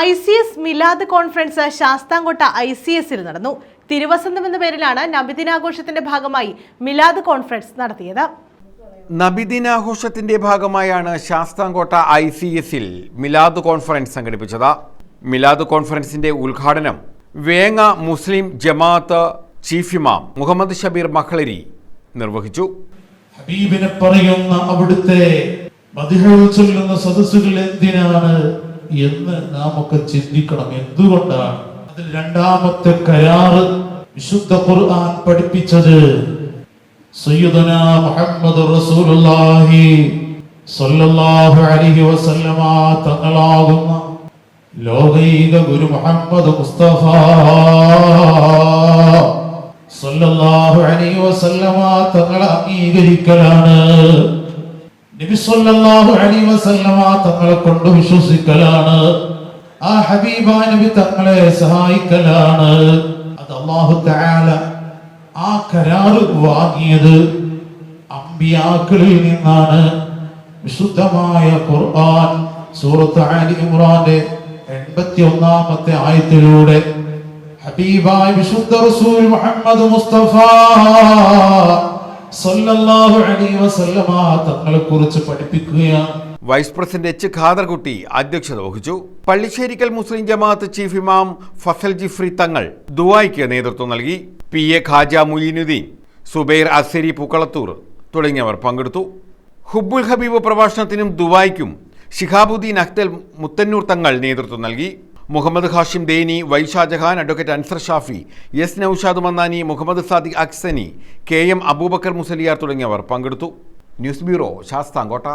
ICS Milad conference Sasthamkotta ICSൽ നടന്നു. തിരുവസന്തം എന്ന പേരിലാണ് നബിദിനാഘോഷത്തിന്റെ ഭാഗമായി മിലാദ് കോൺഫറൻസ് നടത്തിയത്. നബിദിനാഘോഷത്തിന്റെ ഭാഗമായാണ് ശാസ്താംകോട്ട ICSൽ മിലാദ് കോൺഫറൻസ് സംഘടിപ്പിച്ചത്. മിലാദ് കോൺഫറൻസിന്റെ ഉദ്ഘാടനം വേങ്ങ മുസ്ലിം ജമാഅത്ത് ചീഫ് ഇമാം മുഹമ്മദ് ഷബീർ മഖ്ലരി നിർവഹിച്ചു. ഹബീബിനെ പറയുന്ന അവിടുത്തെ മദ്ഹ് ചൊല്ലുന്ന സദസ്സുകൾ എന്തിനാണ് എന്ന് നാം ഒക്കെ ചിന്തിക്കണം. എന്തുകൊണ്ടാണ്? അതിൽ രണ്ടാമത്തെ കരാറ് വിശുദ്ധ ഖുർആൻ പഠിപ്പിച്ചത് സയ്യിദുനാ മുഹമ്മദ് റസൂലുള്ളാഹി സ്വല്ലല്ലാഹു അലൈഹി വസല്ലമ തങ്ങളാകുന്ന ലോകൈക ഗുരു മുഹമ്മദ് മുസ്തഫ സ്വല്ലല്ലാഹു അലൈഹി വസല്ലമ തങ്ങളെ അംഗീകരിക്കലാണ്. നബി സല്ലല്ലാഹു അലൈഹി വസല്ലമ തങ്ങളെ കൊണ്ട് വിശ്വസിക്കലാണ്. ആ ഹബീബായ നബി തങ്ങളെ സഹായിക്കലാണ്. അത് അല്ലാഹു തആല ആ കരാർ വാങ്ങിയത് അമ്പിയാക്കളിൽ നിന്നാണ്. വിശുദ്ധമായ ഖുർആൻ സൂറത്ത് ആലി ഇംറാന്റെ 81-ാമത്തെ ആയത്തിലൂടെ ഹബീബായ വിശുദ്ധ റസൂൽ മുഹമ്മദ് മുസ്തഫ സല്ലല്ലാഹു അലൈഹി വസല്ലമ തങ്ങളെ കുറിച്ച് പഠിപ്പിക്കുകയാണ്. Vice president H. ഖാദർകുട്ടി അധ്യക്ഷത വഹിച്ചു. പള്ളിശ്ശേരിക്കൽ മുസ്ലിം ജമാഅത്ത് ചീഫ് ഇമാം ഫസൽ ജിഫ്രി തങ്ങൾ ദുആയ്ക്ക് നേതൃത്വം നൽകി. PA ഖാജ മുഈനുദ്ദീൻ, സുബൈർ അസ്സരി പൂക്കളത്തൂർ തുടങ്ങിയവർ പങ്കെടുത്തു. ഹുബ്ബുൽ ഹബീബ് പ്രഭാഷണത്തിനും ദുആയ്ക്കും ശിഹാബുദ്ദീൻ അഖ്തൽ മുത്തന്നൂർ തങ്ങൾ നേതൃത്വം നൽകി. Muhammad Hashim Deni, Y Shajahan, advocate Ansar Shafi, S. Noushad Mannani, Muhammad Sadiq Aksani, KM Abubakar Musliyar തുടങ്ങിയവർ പങ്കെടുത്തു. News bureau Sasthamkotta.